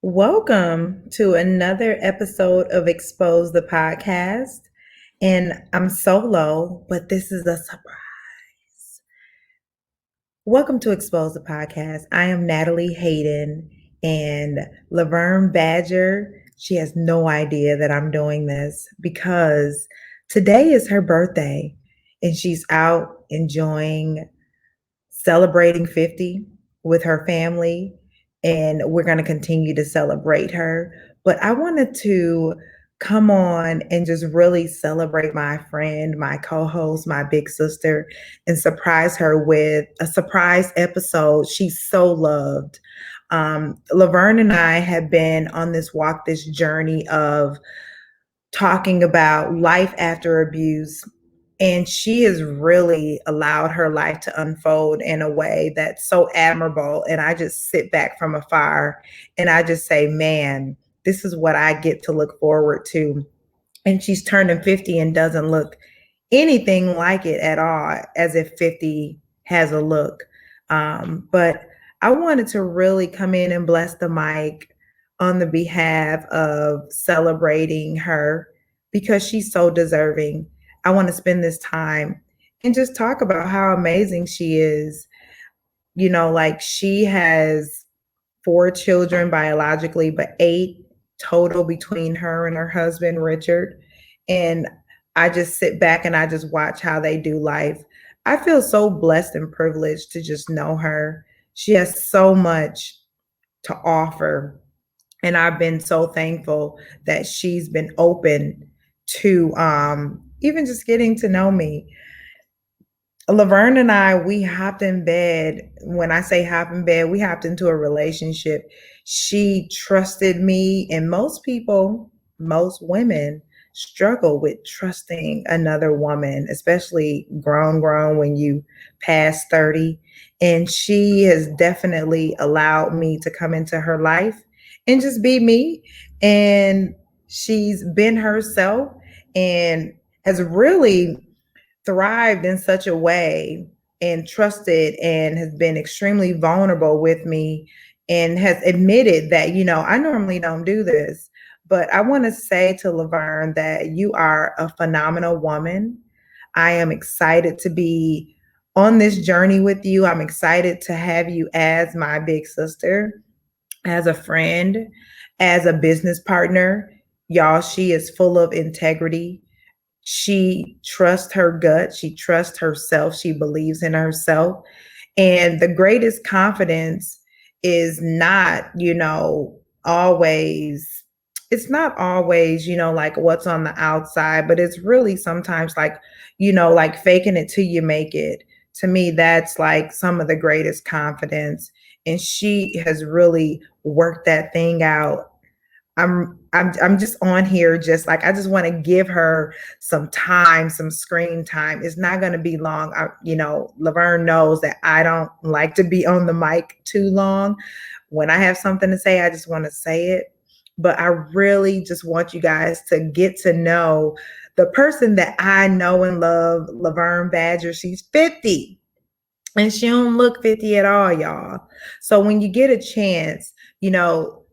Welcome to another episode of Expose the Podcast. And I'm solo, but this is a surprise. Welcome to Expose the Podcast. I am Natalie Hayden and LaVerne Badger. She has no idea that I'm doing this because today is her birthday and she's out enjoying celebrating 50 with her family, and we're going to continue to celebrate her. But I wanted to come on and just really celebrate my friend, my co host, my big sister, and surprise her with a surprise episode she's so loved. Laverne and I have been on this walk, this journey of talking about life after abuse, and she has really allowed her life to unfold in a way that's so admirable. And I just sit back from afar and I just say, man, this is what I get to look forward to. And she's turning 50 and doesn't look anything like it at all, as if 50 has a look. But I wanted to really come in and bless the mic on the behalf of celebrating her because she's so deserving. I want to spend this time and just talk about how amazing she is. Like she has four children biologically, but eight total between her and her husband, Richard. And I just sit back and I just watch how they do life. I feel so blessed and privileged to just know her. She has so much to offer. And I've been so thankful that she's been open to even just getting to know me. Laverne and I, we hopped in bed. When I say hop in bed, we hopped into a relationship. She trusted me, and most people, most women struggle with trusting another woman, especially grown when you pass 30. And she has definitely allowed me to come into her life and just be me. And she's been herself and has really thrived in such a way and trusted and has been extremely vulnerable with me and has admitted that, I normally don't do this. But I want to say to Laverne that you are a phenomenal woman. I am excited to be on this journey with you. I'm excited to have you as my big sister, as a friend, as a business partner. Y'all, she is full of integrity. She trusts her gut. She trusts herself. She believes in herself. And the greatest confidence is not, always, it's not always, like what's on the outside, but it's really sometimes like, like faking it till you make it. To me, that's like some of the greatest confidence. And she has really worked that thing out. I'm just on here just like I just want to give her some time, some screen time. It's not going to be long. Laverne knows that I don't like to be on the mic too long. When I have something to say, I just want to say it. But I really just want you guys to get to know the person that I know and love, LaVerne Badger. She's 50 and she don't look 50 at all, y'all. So when you get a chance,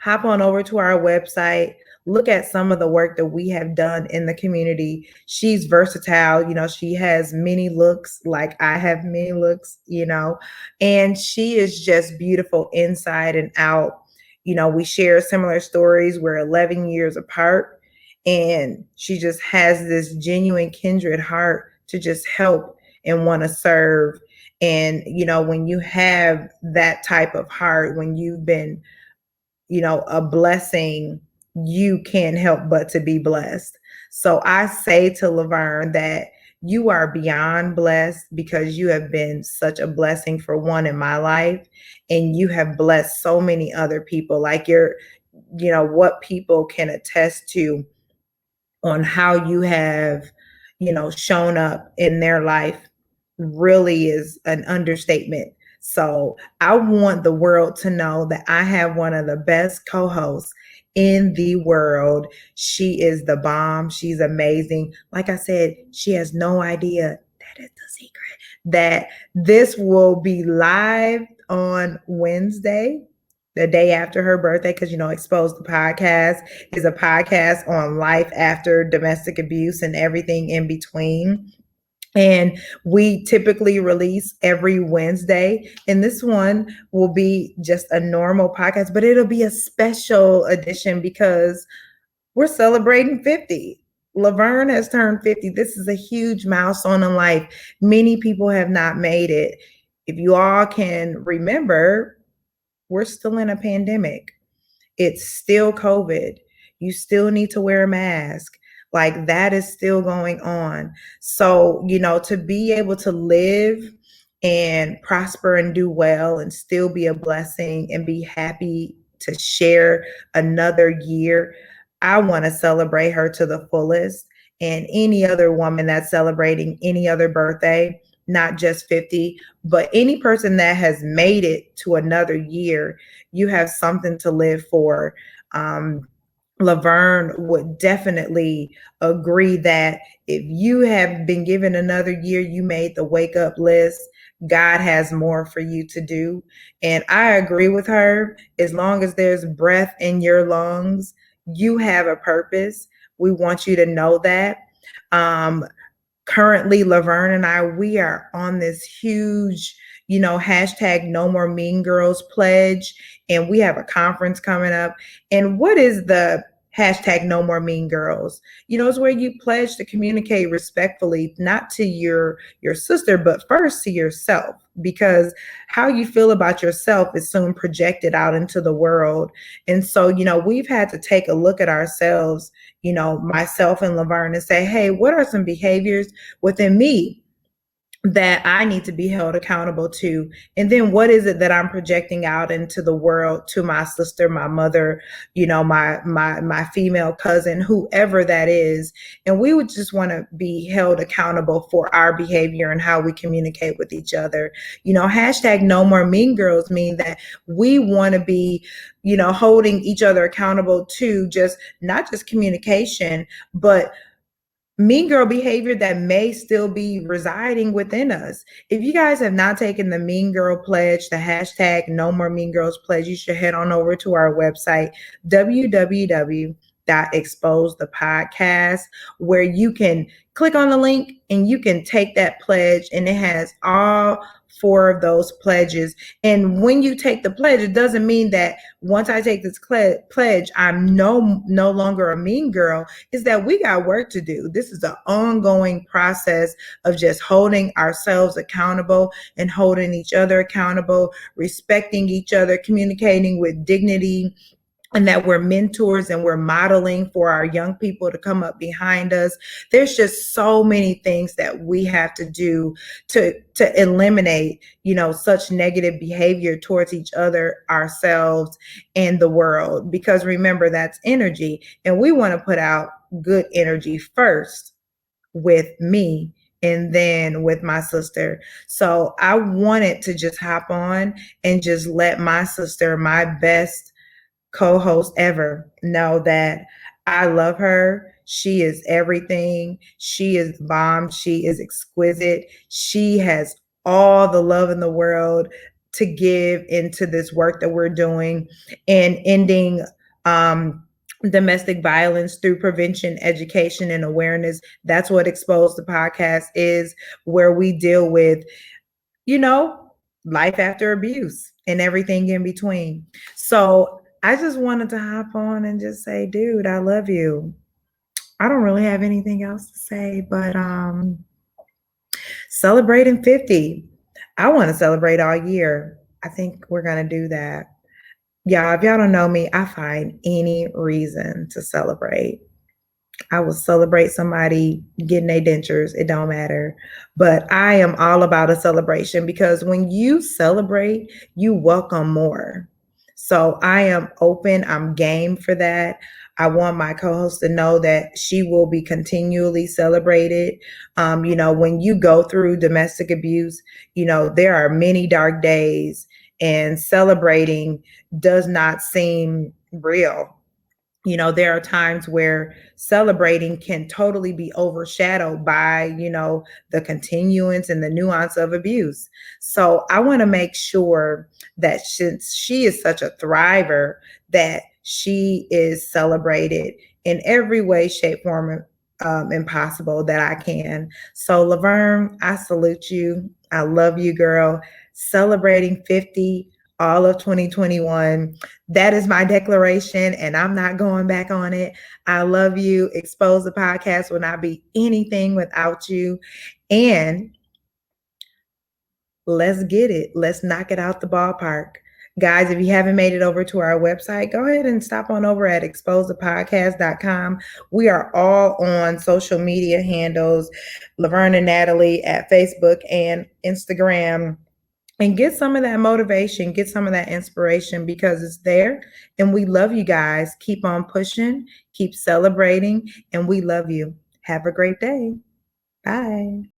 hop on over to our website, look at some of the work that we have done in the community. She's versatile, she has many looks, like I have many looks, and she is just beautiful inside and out. We share similar stories. We're 11 years apart, and she just has this genuine kindred heart to just help and want to serve. And, when you have that type of heart, when you've been, a blessing, you can't help but to be blessed. So I say to Laverne that you are beyond blessed because you have been such a blessing for one in my life. And you have blessed so many other people. Like what people can attest to on how you have, shown up in their life really is an understatement. So I want the world to know that I have one of the best co-hosts in the world. She is the bomb. She's amazing. Like I said, she has no idea that is the secret that this will be live on Wednesday. the day after her birthday, because Expose the Podcast is a podcast on life after domestic abuse and everything in between. And we typically release every Wednesday. And this one will be just a normal podcast, but it'll be a special edition because we're celebrating 50. LaVerne has turned 50. This is a huge milestone in life. Many people have not made it. If you all can remember, we're still in a pandemic. It's still COVID. You still need to wear a mask. Like that is still going on. So, to be able to live and prosper and do well and still be a blessing and be happy to share another year, I want to celebrate her to the fullest. And any other woman that's celebrating any other birthday, not just 50, but any person that has made it to another year, you have something to live for. LaVerne would definitely agree that if you have been given another year, you made the wake up list. God has more for you to do. And I agree with her. As long as there's breath in your lungs, you have a purpose. We want you to know that. Currently, LaVerne and I, we are on this huge, hashtag no more mean girls pledge. And we have a conference coming up. And what is the hashtag no more mean girls? It's where you pledge to communicate respectfully, not to your sister, but first to yourself, because how you feel about yourself is soon projected out into the world. And so, we've had to take a look at ourselves, myself and LaVerne, and say, hey, what are some behaviors within me that I need to be held accountable to? And then what is it that I'm projecting out into the world to my sister, my mother, my female cousin, whoever that is. And we would just want to be held accountable for our behavior and how we communicate with each other. Hashtag no more mean girls mean that we want to be, holding each other accountable to not just communication, but mean girl behavior that may still be residing within us. If you guys have not taken the Mean Girl Pledge, the hashtag No More Mean Girls Pledge, you should head on over to our website, www.exposethepodcast, where you can click on the link and you can take that pledge, and it has all 4 of those pledges. And when you take the pledge, it doesn't mean that once I take this pledge, I'm no longer a mean girl. Is that we got work to do. This is an ongoing process of just holding ourselves accountable and holding each other accountable, respecting each other, communicating with dignity, and that we're mentors and we're modeling for our young people to come up behind us. There's just so many things that we have to do to eliminate, such negative behavior towards each other, ourselves, and the world. Because remember, that's energy. And we want to put out good energy first with me and then with my sister. So I wanted to just hop on and just let my sister, my best co-host ever, know that I love her. She is everything. She is bomb. She is exquisite. She has all the love in the world to give into this work that we're doing and ending domestic violence through prevention, education, and awareness. That's what Expose the Podcast is, where we deal with, life after abuse and everything in between. So I just wanted to hop on and just say, dude, I love you. I don't really have anything else to say, but celebrating 50. I want to celebrate all year. I think we're going to do that. Y'all, if y'all don't know me, I find any reason to celebrate. I will celebrate somebody getting their dentures. It don't matter. But I am all about a celebration, because when you celebrate, you welcome more. So I am open. I'm game for that. I want my co-host to know that she will be continually celebrated. When you go through domestic abuse, there are many dark days, and celebrating does not seem real. There are times where celebrating can totally be overshadowed by, the continuance and the nuance of abuse. So I want to make sure that since she is such a thriver, that she is celebrated in every way, shape, form, and possible that I can. So LaVerne, I salute you. I love you, girl. Celebrating 50 all of 2021. That is my declaration, and I'm not going back on it. I love you. Expose the Podcast will not be anything without you. And let's get it. Let's knock it out the ballpark. Guys, if you haven't made it over to our website, go ahead and stop on over at exposethepodcast.com. We are all on social media handles, LaVerne and Natalie at Facebook and Instagram. And get some of that motivation, get some of that inspiration, because it's there. And we love you guys. Keep on pushing, keep celebrating, and we love you. Have a great day. Bye.